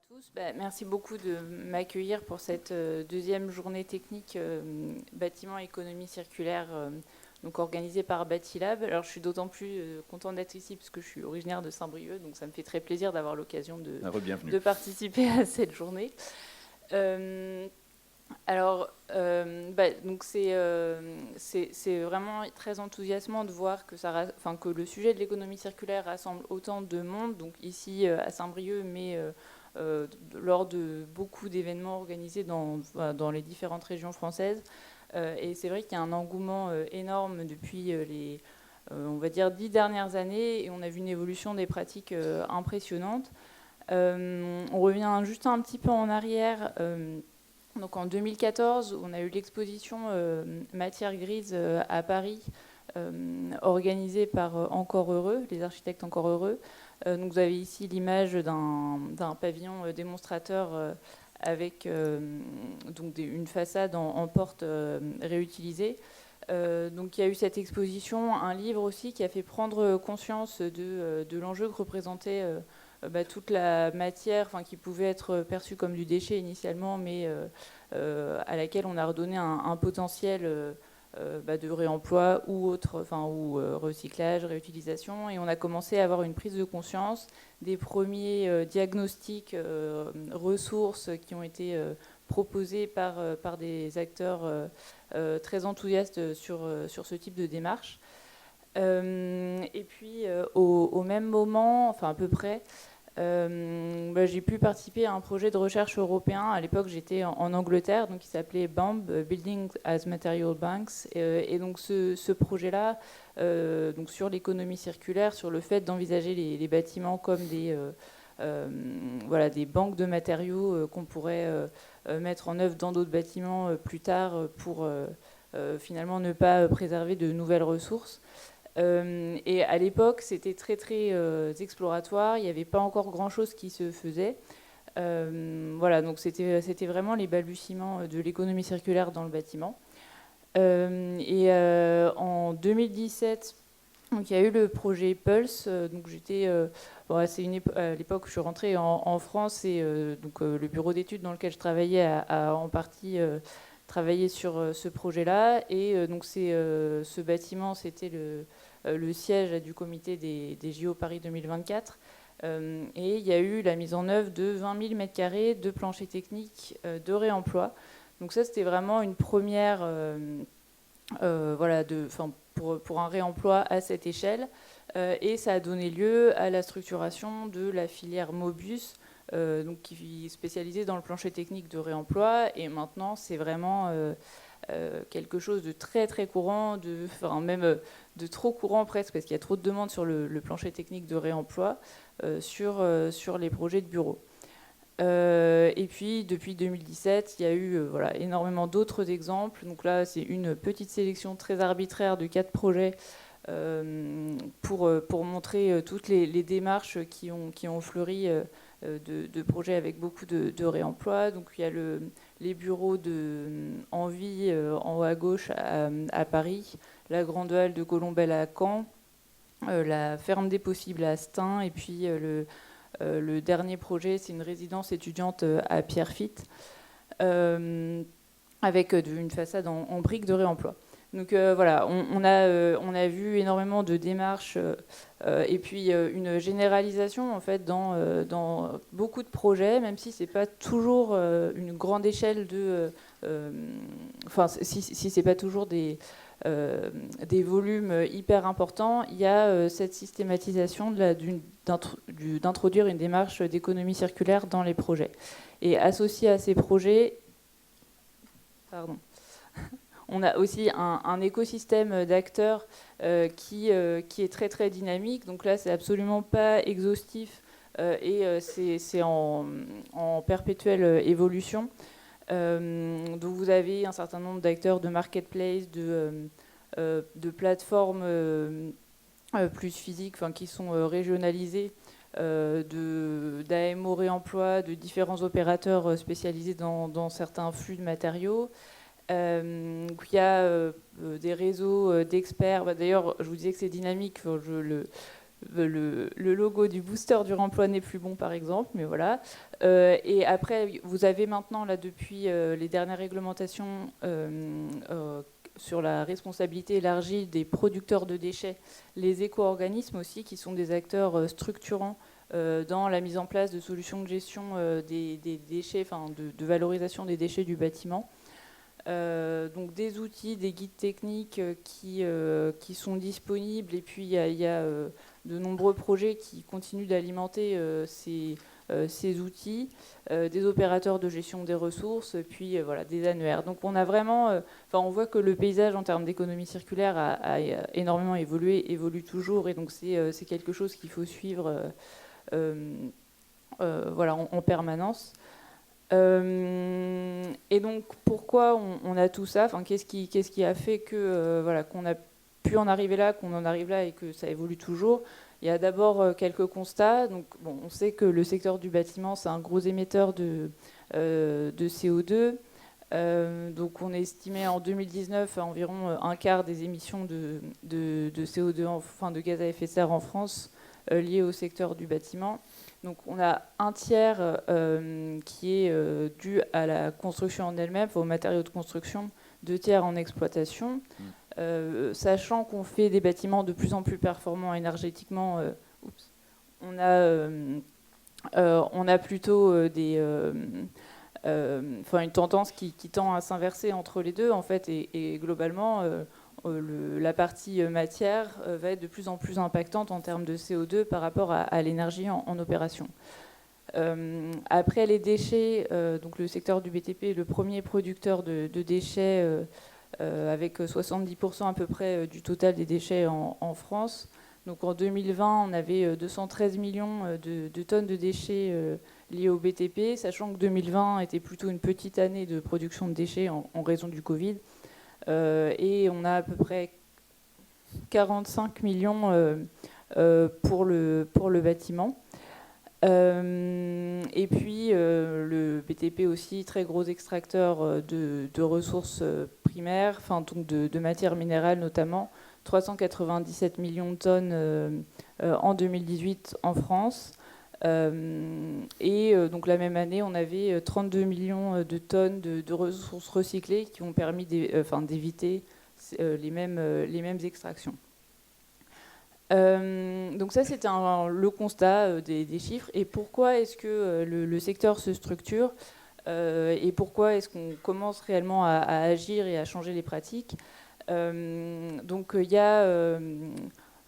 tous. Merci beaucoup de m'accueillir pour cette deuxième journée technique bâtiment économie circulaire donc organisée par Bâtilab. Alors je suis d'autant plus contente d'être ici parce que je suis originaire de Saint-Brieuc, donc ça me fait très plaisir d'avoir l'occasion de participer à cette journée. Euh, donc c'est vraiment très enthousiasmant de voir que le sujet de l'économie circulaire rassemble autant de monde, donc ici à Saint-Brieuc, mais lors de beaucoup d'événements organisés dans les différentes régions françaises. Et c'est vrai qu'il y a un engouement énorme depuis on va dire, 10 dernières années, et on a vu une évolution des pratiques impressionnante. On revient juste un petit peu en arrière. Donc en 2014, on a eu l'exposition Matière grise à Paris, organisée par Encore Heureux, les architectes Encore Heureux. Donc vous avez ici l'image d'un pavillon démonstrateur avec donc une façade en porte réutilisée. Donc il y a eu cette exposition, un livre aussi qui a fait prendre conscience de l'enjeu que représentait toute la matière, qui pouvait être perçue comme du déchet initialement, mais à laquelle on a redonné un potentiel de réemploi ou autre, recyclage, réutilisation. Et on a commencé à avoir une prise de conscience des premiers diagnostics ressources qui ont été proposés par des acteurs très enthousiastes sur ce type de démarche. Et puis au même moment, enfin à peu près, j'ai pu participer à un projet de recherche européen. À l'époque, j'étais en Angleterre, donc il s'appelait BAMB, Building as Material Banks. Et donc ce projet-là, donc sur l'économie circulaire, sur le fait d'envisager les bâtiments comme des banques de matériaux qu'on pourrait mettre en œuvre dans d'autres bâtiments plus tard pour finalement ne pas préserver de nouvelles ressources. Et à l'époque, c'était très très exploratoire. Il n'y avait pas encore grand-chose qui se faisait. Donc c'était vraiment les balbutiements de l'économie circulaire dans le bâtiment. En 2017, donc il y a eu le projet Pulse. Donc j'étais, à l'époque où je suis rentrée en France, et le bureau d'études dans lequel je travaillais a en partie travaillé sur ce projet-là. Et donc ce bâtiment, c'était le siège du comité des JO Paris 2024. Et il y a eu la mise en œuvre de 20 000 m² de planchers techniques de réemploi. Donc ça, c'était vraiment une première pour un réemploi à cette échelle. Et ça a donné lieu à la structuration de la filière Mobus, qui est spécialisée dans le plancher technique de réemploi. Et maintenant, c'est vraiment quelque chose de très très courant, même de trop courant presque, parce qu'il y a trop de demandes sur le plancher technique de réemploi sur les projets de bureaux. Et puis depuis 2017, il y a eu énormément d'autres exemples. Donc là, c'est une petite sélection très arbitraire de 4 projets pour montrer toutes les démarches qui ont fleuri de projets avec beaucoup de réemploi. Donc il y a les bureaux de Envie en haut à gauche à Paris, la Grande Halle de Colombelle à Caen, la Ferme des Possibles à Stein, et puis le dernier projet, c'est une résidence étudiante à Pierrefitte, avec une façade en briques de réemploi. Donc on a vu énormément de démarches et puis une généralisation en fait dans beaucoup de projets, même si c'est pas toujours une grande échelle si c'est pas toujours des volumes hyper importants, il y a cette systématisation d'introduire une démarche d'économie circulaire dans les projets. Et associé à ces projets, on a aussi un écosystème d'acteurs qui est très très dynamique. Donc là, c'est absolument pas exhaustif et c'est en perpétuelle évolution. Donc vous avez un certain nombre d'acteurs de marketplace, de plateformes plus physiques, qui sont régionalisées, d'AMO réemploi, de différents opérateurs spécialisés dans certains flux de matériaux. Il y a des réseaux d'experts. D'ailleurs, je vous disais que c'est dynamique. le logo du booster du remploi n'est plus bon, par exemple, mais voilà. Et après, vous avez maintenant, là, depuis les dernières réglementations sur la responsabilité élargie des producteurs de déchets, les éco-organismes aussi, qui sont des acteurs structurants dans la mise en place de solutions de gestion des déchets, enfin de valorisation des déchets du bâtiment. Donc des outils, des guides techniques qui sont disponibles, et puis il y a de nombreux projets qui continuent d'alimenter ces outils, des opérateurs de gestion des ressources, puis voilà, des annuaires. Donc on a vraiment, on voit que le paysage en termes d'économie circulaire a énormément évolué, évolue toujours, et donc c'est quelque chose qu'il faut suivre voilà, en permanence. Et donc pourquoi on a tout ça, enfin, qu'est-ce qui a fait que voilà, qu'on a pu en arriver là, qu'on en arrive là et que ça évolue toujours? Il y a d'abord quelques constats. Donc, bon, on sait que le secteur du bâtiment, c'est un gros émetteur de CO2. Donc on estimait en 2019 à environ un quart des émissions de CO2, enfin de gaz à effet de serre en France liées au secteur du bâtiment. Donc on a un tiers qui est dû à la construction en elle-même, aux matériaux de construction, 2 tiers en exploitation. Sachant qu'on fait des bâtiments de plus en plus performants énergétiquement, on a plutôt une tendance qui tend à s'inverser entre les deux, en fait, et globalement, la partie matière va être de plus en plus impactante en termes de CO2 par rapport à l'énergie en opération. Après les déchets, donc le secteur du BTP est le premier producteur de déchets avec 70% à peu près du total des déchets en France. Donc en 2020, on avait 213 millions de tonnes de déchets liés au BTP, sachant que 2020 était plutôt une petite année de production de déchets en raison du Covid. Et on a à peu près 45 millions pour le bâtiment. Et puis le BTP aussi, très gros extracteur de ressources primaires, enfin donc de matières minérales notamment, 397 millions de tonnes en 2018 en France. Et donc la même année, on avait 32 millions de tonnes de ressources recyclées qui ont permis d'éviter les mêmes extractions. Donc ça, c'était le constat des chiffres. Et pourquoi est-ce que le secteur se structure et pourquoi est-ce qu'on commence réellement à agir et à changer les pratiques? Donc il y a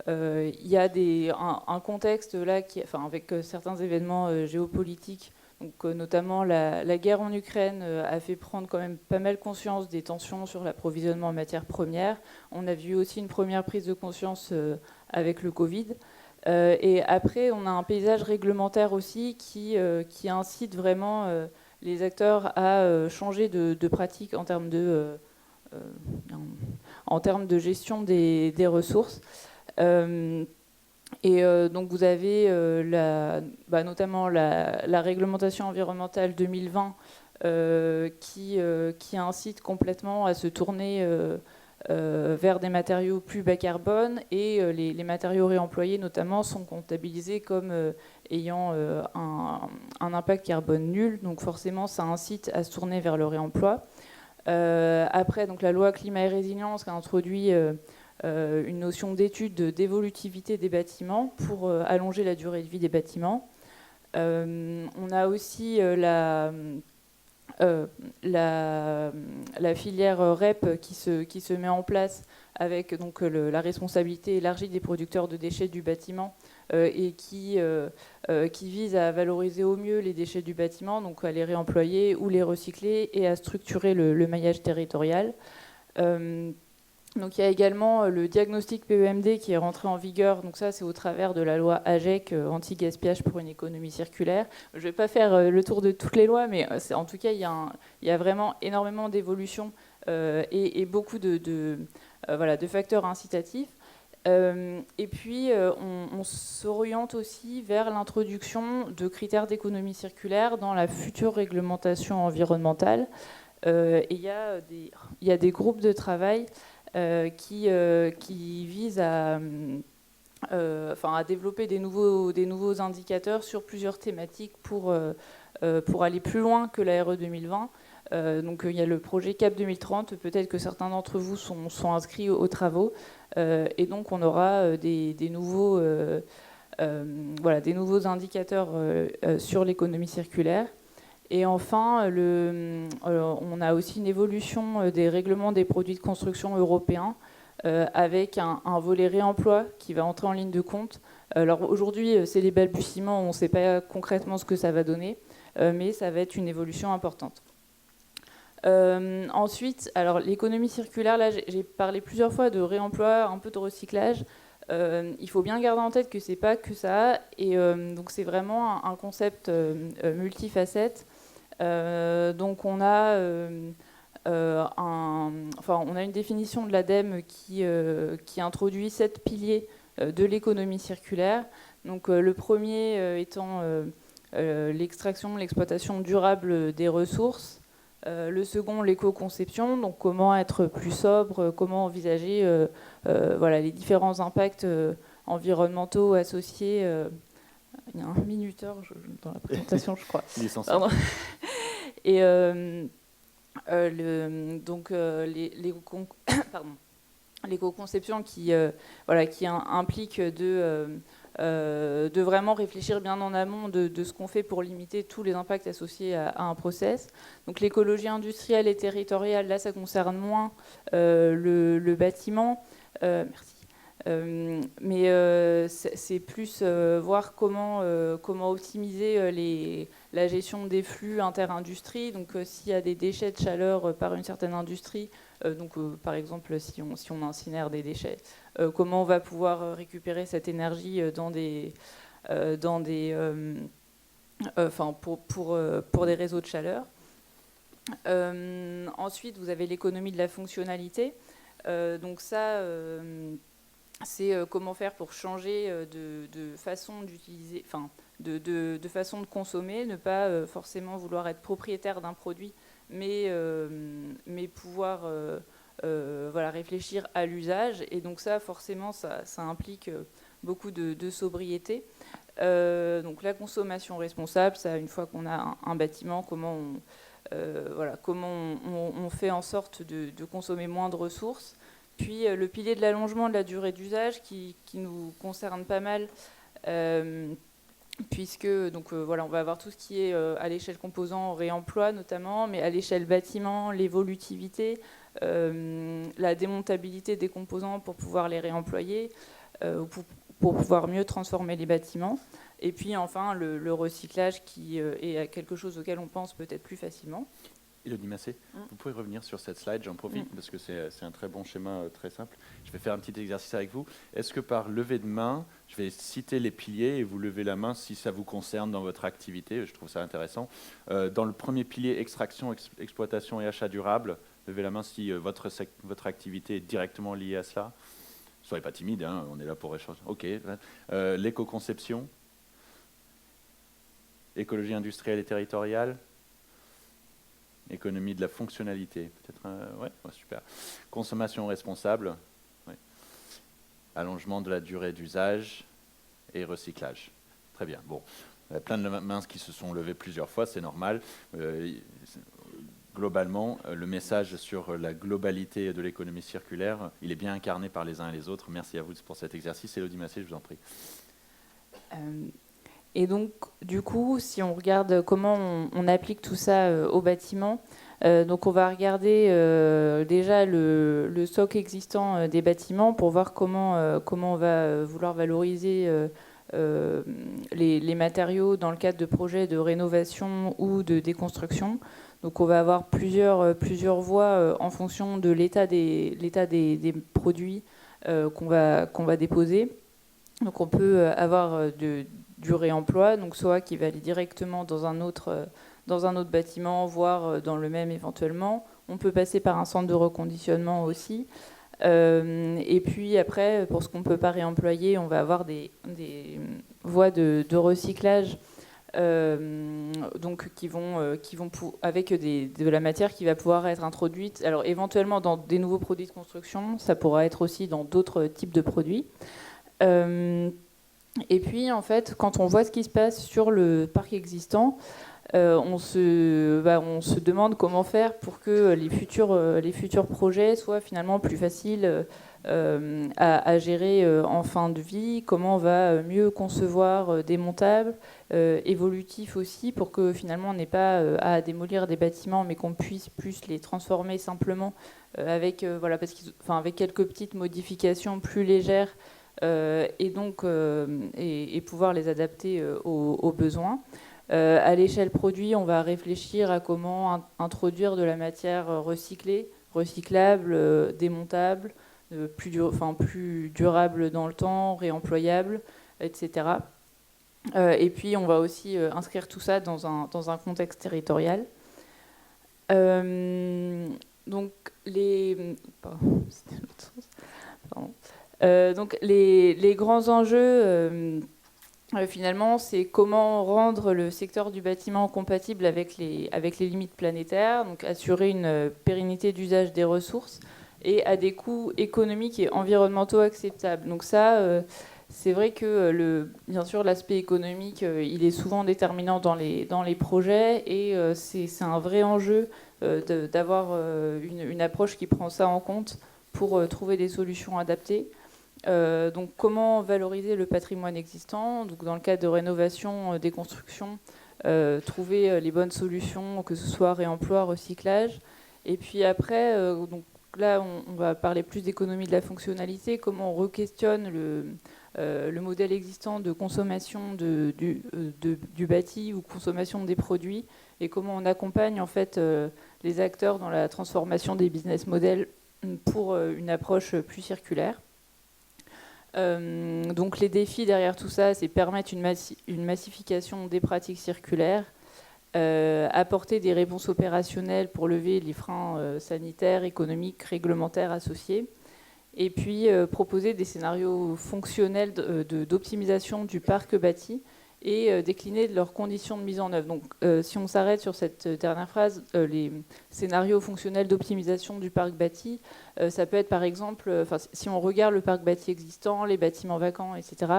un contexte là avec certains événements géopolitiques, donc notamment la guerre en Ukraine a fait prendre quand même pas mal conscience des tensions sur l'approvisionnement en matières premières. On a vu aussi une première prise de conscience avec le Covid. Et après, on a un paysage réglementaire aussi qui incite vraiment les acteurs à changer de pratique en termes de gestion des ressources. Donc vous avez notamment la réglementation environnementale 2020 qui incite complètement à se tourner vers des matériaux plus bas carbone, et les matériaux réemployés notamment sont comptabilisés comme ayant un impact carbone nul. Donc forcément ça incite à se tourner vers le réemploi. Après, donc, la loi climat et résilience a introduit une notion d'étude d'évolutivité des bâtiments pour allonger la durée de vie des bâtiments. On a aussi la filière REP qui se met en place avec donc, la responsabilité élargie des producteurs de déchets du bâtiment et qui vise à valoriser au mieux les déchets du bâtiment, donc à les réemployer ou les recycler et à structurer le maillage territorial. Donc il y a également le diagnostic PEMD qui est rentré en vigueur. Donc ça, c'est au travers de la loi AGEC, anti-gaspillage pour une économie circulaire. Je ne vais pas faire le tour de toutes les lois, mais en tout cas, il y a vraiment énormément d'évolutions et beaucoup de facteurs incitatifs. Et puis, on s'oriente aussi vers l'introduction de critères d'économie circulaire dans la future réglementation environnementale. Et il y a des groupes de travail qui vise à à développer des nouveaux indicateurs sur plusieurs thématiques pour aller plus loin que la RE 2020. Donc il y a le projet CAP 2030, peut-être que certains d'entre vous sont inscrits aux travaux, et donc on aura des nouveaux indicateurs sur l'économie circulaire. Et enfin, on a aussi une évolution des règlements des produits de construction européens, avec un volet réemploi qui va entrer en ligne de compte. Alors aujourd'hui, c'est les balbutiements, on ne sait pas concrètement ce que ça va donner, mais ça va être une évolution importante. Ensuite, alors l'économie circulaire, là j'ai parlé plusieurs fois de réemploi, un peu de recyclage. Il faut bien garder en tête que c'est pas que ça, et donc c'est vraiment un concept multifacette. Donc on a une définition de l'ADEME qui introduit 7 piliers de l'économie circulaire. Donc le premier étant l'extraction, l'exploitation durable des ressources. Le second, l'éco-conception, donc comment être plus sobre, comment envisager les différents impacts environnementaux associés. Il y a un minuteur dans la présentation, je crois. Pardon. Et l'éco-conception qui implique de vraiment réfléchir bien en amont de ce qu'on fait pour limiter tous les impacts associés à un process. Donc l'écologie industrielle et territoriale, là ça concerne moins le bâtiment. Merci. Mais c'est plus voir comment optimiser la gestion des flux inter-industries. Donc s'il y a des déchets de chaleur par une certaine industrie, par exemple si on incinère des déchets, comment on va pouvoir récupérer cette énergie pour des réseaux de chaleur. Ensuite, vous avez l'économie de la fonctionnalité. Donc ça, c'est comment faire pour changer de façon d'utiliser, de façon de consommer, ne pas forcément vouloir être propriétaire d'un produit, mais pouvoir réfléchir à l'usage. Et donc ça, forcément, ça implique beaucoup de sobriété. Donc la consommation responsable, ça, une fois qu'on a un bâtiment, comment on fait en sorte de consommer moins de ressources. Puis le pilier de l'allongement de la durée d'usage qui nous concerne pas mal, puisque on va avoir tout ce qui est à l'échelle composant, réemploi notamment, mais à l'échelle bâtiment, l'évolutivité, la démontabilité des composants pour pouvoir les réemployer, pour pouvoir mieux transformer les bâtiments. Et puis enfin le recyclage qui est quelque chose auquel on pense peut-être plus facilement. Élodie Massé, vous pouvez revenir sur cette slide, j'en profite parce que c'est un très bon schéma très simple. Je vais faire un petit exercice avec vous. Est-ce que par levée de main, je vais citer les piliers et vous levez la main si ça vous concerne dans votre activité, je trouve ça intéressant. Dans le premier pilier, extraction, exploitation et achat durable, levez la main si votre activité est directement liée à cela. Soyez pas timide, hein, on est là pour échanger. Ok. L'éco-conception, écologie industrielle et territoriale, économie de la fonctionnalité, peut-être, super. Consommation responsable, ouais. Allongement de la durée d'usage et recyclage. Très bien. Bon, il y a plein de mains qui se sont levées plusieurs fois, c'est normal. Globalement, le message sur la globalité de l'économie circulaire, il est bien incarné par les uns et les autres. Merci à vous pour cet exercice. Élodie Massé, je vous en prie. Et donc, du coup, si on regarde comment on applique tout ça au bâtiment, donc on va regarder déjà le stock existant des bâtiments pour voir comment on va vouloir valoriser les matériaux dans le cadre de projets de rénovation ou de déconstruction. Donc on va avoir plusieurs voies en fonction de l'état des produits qu'on va déposer. Donc on peut avoir du réemploi, donc soit qui va aller directement dans un autre bâtiment, voire dans le même éventuellement. On peut passer par un centre de reconditionnement aussi. Et puis après, pour ce qu'on ne peut pas réemployer, on va avoir des voies de recyclage donc qui vont avec de la matière qui va pouvoir être introduite. Alors éventuellement dans des nouveaux produits de construction, ça pourra être aussi dans d'autres types de produits. Et puis, en fait, quand on voit ce qui se passe sur le parc existant, on se demande comment faire pour que les futurs projets soient finalement plus faciles à gérer en fin de vie, comment on va mieux concevoir des montables, évolutifs aussi, pour que finalement on n'ait pas à démolir des bâtiments, mais qu'on puisse plus les transformer simplement avec, avec quelques petites modifications plus légères et donc et pouvoir les adapter aux besoins. À l'échelle produit, on va réfléchir à comment introduire de la matière recyclée, recyclable, démontable, plus durable dans le temps, réemployable, etc. Et puis, on va aussi inscrire tout ça dans un contexte territorial. Donc, c'était l'autre sens. Pardon. Donc, les grands enjeux... finalement, c'est comment rendre le secteur du bâtiment compatible avec les limites planétaires, donc assurer une pérennité d'usage des ressources et à des coûts économiques et environnementaux acceptables. Donc ça, c'est vrai que bien sûr l'aspect économique, il est souvent déterminant dans les projets et c'est un vrai enjeu d'avoir une approche qui prend ça en compte pour trouver des solutions adaptées. Donc comment valoriser le patrimoine existant, donc dans le cadre de rénovation des constructions, trouver les bonnes solutions, que ce soit réemploi, recyclage. Et puis après, donc là on va parler plus d'économie de la fonctionnalité, comment on re-questionne le modèle existant de consommation du bâti ou consommation des produits, et comment on accompagne en fait les acteurs dans la transformation des business models pour une approche plus circulaire. Donc les défis derrière tout ça, c'est permettre une massification des pratiques circulaires, apporter des réponses opérationnelles pour lever les freins sanitaires, économiques, réglementaires associés, et puis proposer des scénarios fonctionnels d'optimisation du parc bâti et décliner leurs conditions de mise en œuvre. Donc si on s'arrête sur cette dernière phrase, les scénarios fonctionnels d'optimisation du parc bâti, ça peut être par exemple, si on regarde le parc bâti existant, les bâtiments vacants, etc.,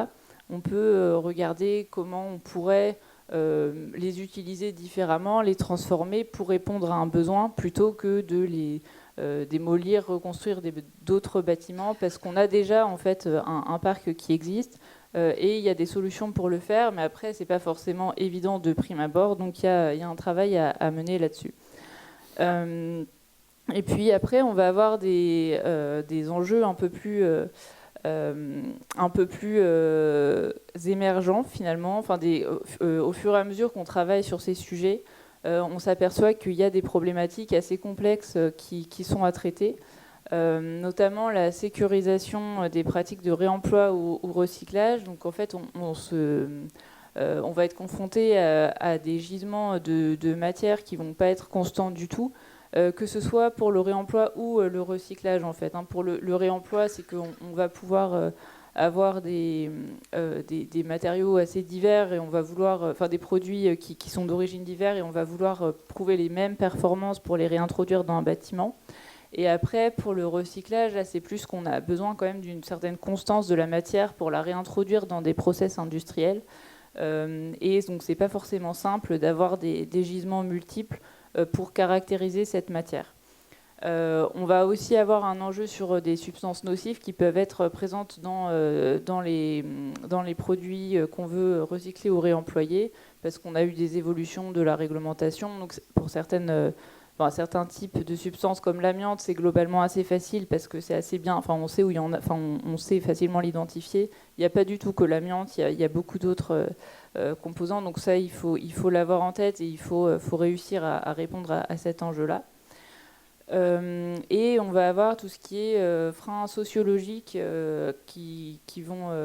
on peut regarder comment on pourrait les utiliser différemment, les transformer pour répondre à un besoin plutôt que de les démolir, reconstruire d'autres bâtiments, parce qu'on a déjà en fait un parc qui existe. Et il y a des solutions pour le faire, mais après, c'est pas forcément évident de prime abord, donc il y a un travail à mener là-dessus. Et puis après, on va avoir des enjeux un peu plus émergents finalement. Enfin, au fur et à mesure qu'on travaille sur ces sujets, on s'aperçoit qu'il y a des problématiques assez complexes qui sont à traiter. Notamment la sécurisation des pratiques de réemploi ou recyclage. Donc en fait, on va être confronté à des gisements de matières qui ne vont pas être constants du tout, que ce soit pour le réemploi ou le recyclage en fait. Pour le réemploi, c'est qu'on va pouvoir avoir des matériaux assez divers et on va vouloir, des produits qui sont d'origine diverse, et on va vouloir prouver les mêmes performances pour les réintroduire dans un bâtiment. Et après, pour le recyclage, là, c'est plus qu'on a besoin quand même d'une certaine constance de la matière pour la réintroduire dans des process industriels. Et donc, c'est pas forcément simple d'avoir des gisements multiples pour caractériser cette matière. On va aussi avoir un enjeu sur des substances nocives qui peuvent être présentes dans les produits qu'on veut recycler ou réemployer, parce qu'on a eu des évolutions de la réglementation. Donc, pour certains types de substances comme l'amiante, c'est globalement assez facile parce que c'est assez bien. On sait où il y en a. On sait facilement l'identifier. Il n'y a pas du tout que l'amiante. Il y a beaucoup d'autres composants. Donc ça, il faut l'avoir en tête et il faut réussir à répondre à cet enjeu-là. Et on va avoir tout ce qui est freins sociologiques qui vont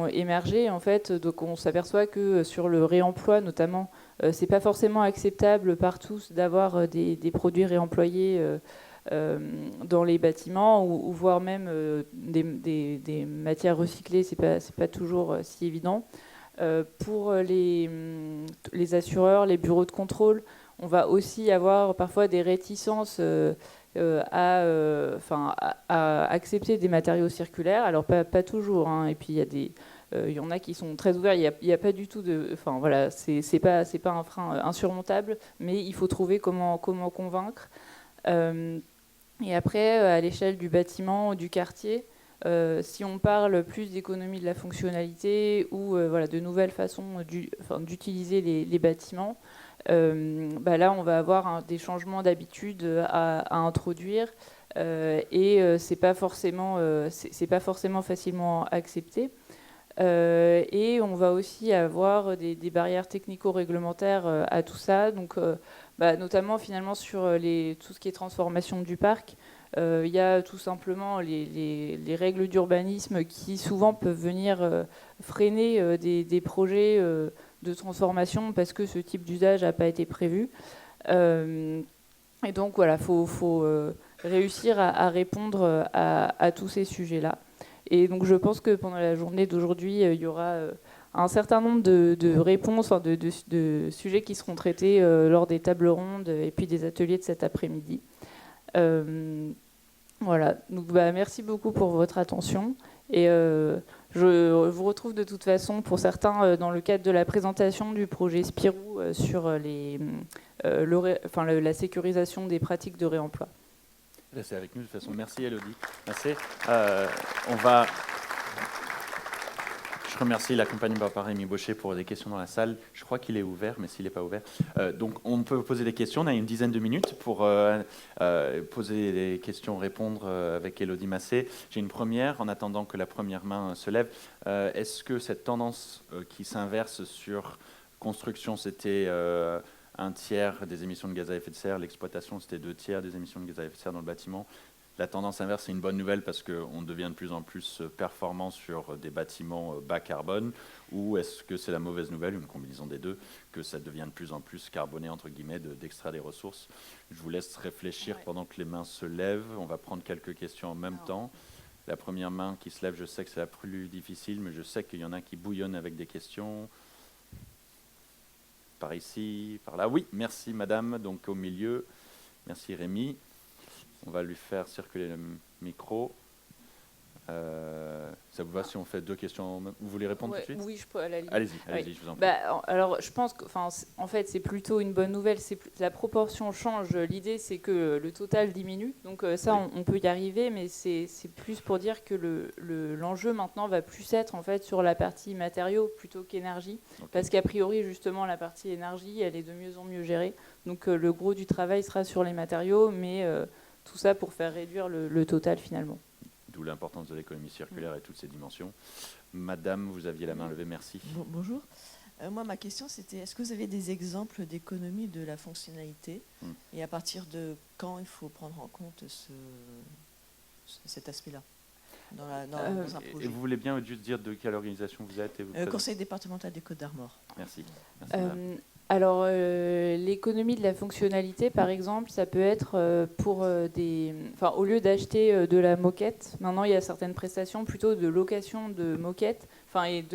émerger en fait. Donc on s'aperçoit que sur le réemploi notamment, c'est pas forcément acceptable par tous d'avoir des produits réemployés dans les bâtiments ou voire même des matières recyclées. C'est pas toujours si évident. Pour les assureurs, les bureaux de contrôle, on va aussi avoir parfois des réticences à accepter des matériaux circulaires. Alors pas toujours, hein, et puis il y en a qui sont très ouverts. Il y a pas du tout de, enfin voilà, c'est pas un frein insurmontable, mais il faut trouver comment convaincre. Et après, à l'échelle du bâtiment ou du quartier, si on parle plus d'économie de la fonctionnalité ou voilà, de nouvelles façons d'utiliser les bâtiments, là, on va avoir des changements d'habitude à introduire et c'est pas forcément facilement accepté. Et on va aussi avoir des barrières technico-réglementaires à tout ça, donc notamment finalement sur tout ce qui est transformation du parc. Il y a tout simplement les règles d'urbanisme qui souvent peuvent venir freiner des projets de transformation parce que ce type d'usage n'a pas été prévu. Et donc voilà, faut réussir à répondre à tous ces sujets-là. Et donc je pense que pendant la journée d'aujourd'hui, il y aura un certain nombre de réponses, de sujets qui seront traités lors des tables rondes et puis des ateliers de cet après-midi. Voilà, donc merci beaucoup pour votre attention. Et je vous retrouve de toute façon, pour certains, dans le cadre de la présentation du projet Spirou sur la sécurisation des pratiques de réemploi. Restez avec nous de toute façon. Merci Elodie. Merci. Je remercie la compagnie par Rémi Baucher pour des questions dans la salle. Je crois qu'il est ouvert, mais s'il n'est pas ouvert. Donc on peut poser des questions. On a une dizaine de minutes pour poser des questions, répondre avec Elodie Massé. J'ai une première, en attendant que la première main se lève. Est-ce que cette tendance qui s'inverse sur construction, c'était un tiers des émissions de gaz à effet de serre, l'exploitation, c'était 2 tiers des émissions de gaz à effet de serre dans le bâtiment. La tendance inverse, c'est une bonne nouvelle parce qu'on devient de plus en plus performant sur des bâtiments bas carbone, ou est-ce que c'est la mauvaise nouvelle, une combinaison des deux, que ça devient de plus en plus carboné, entre guillemets, d'extraire des ressources? Je vous laisse réfléchir pendant que les mains se lèvent. On va prendre quelques questions en même temps. La première main qui se lève, je sais que c'est la plus difficile, mais je sais qu'il y en a qui bouillonnent avec des questions. Par ici, par là. Oui, merci madame, donc au milieu. Merci Rémi. On va lui faire circuler le micro. Ça vous va si on fait 2 questions? Vous voulez répondre tout de suite? Oui, je peux, à la limite. Allez-y, je vous en prie. Alors, je pense que, en fait, c'est plutôt une bonne nouvelle. La proportion change. L'idée, c'est que le total diminue. Donc ça, oui. on peut y arriver, mais c'est plus pour dire que l'enjeu maintenant va plus être en fait sur la partie matériaux plutôt qu'énergie, parce qu'a priori, justement, la partie énergie, elle est de mieux en mieux gérée. Donc le gros du travail sera sur les matériaux, mais tout ça pour faire réduire le total finalement. D'où l'importance de l'économie circulaire et toutes ces dimensions. Madame, vous aviez la main levée, merci. Bonjour. Moi, ma question, c'était, est-ce que vous avez des exemples d'économie de la fonctionnalité et à partir de quand il faut prendre en compte cet aspect-là dans un projet? Et vous voulez bien juste dire de quelle organisation vous êtes Conseil départemental des Côtes-d'Armor. Merci. Alors, l'économie de la fonctionnalité, par exemple, ça peut être au lieu d'acheter de la moquette, maintenant il y a certaines prestations plutôt de location de moquette, et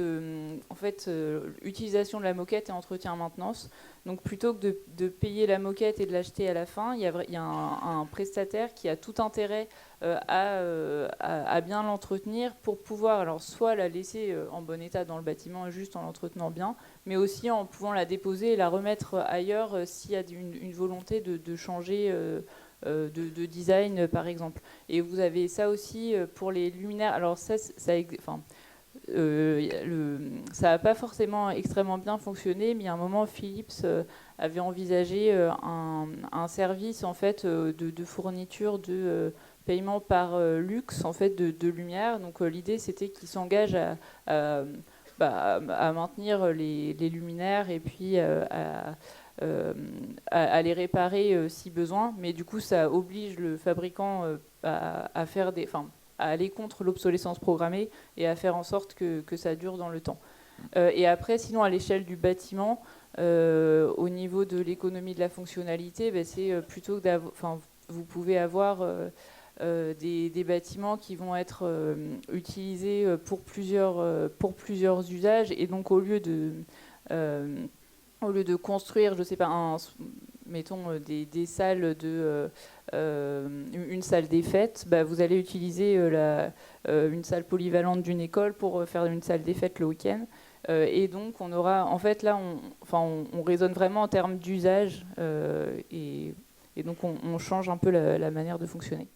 utilisation de la moquette et entretien maintenance. Donc plutôt que de payer la moquette et de l'acheter à la fin, il y a un prestataire qui a tout intérêt à bien l'entretenir pour pouvoir alors soit la laisser en bon état dans le bâtiment juste en l'entretenant bien, mais aussi en pouvant la déposer et la remettre ailleurs s'il y a une volonté de changer de design par exemple. Et vous avez ça aussi pour les luminaires. Alors ça n'a pas forcément extrêmement bien fonctionné, mais à un moment Philips avait envisagé un service en fait de fourniture de paiement par luxe en fait de lumière. Donc l'idée c'était qu'ils s'engagent à maintenir les luminaires et puis à les réparer si besoin, mais du coup ça oblige le fabricant à faire à aller contre l'obsolescence programmée et à faire en sorte que ça dure dans le temps. Et après, sinon à l'échelle du bâtiment, au niveau de l'économie de la fonctionnalité, c'est plutôt que vous pouvez avoir des bâtiments qui vont être utilisés pour plusieurs usages, et donc au lieu de construire, je sais pas, mettons des salles une salle des fêtes, vous allez utiliser une salle polyvalente d'une école pour faire une salle des fêtes le week-end. Et donc on aura, en fait là, on raisonne vraiment en termes d'usage et donc on change un peu la manière de fonctionner.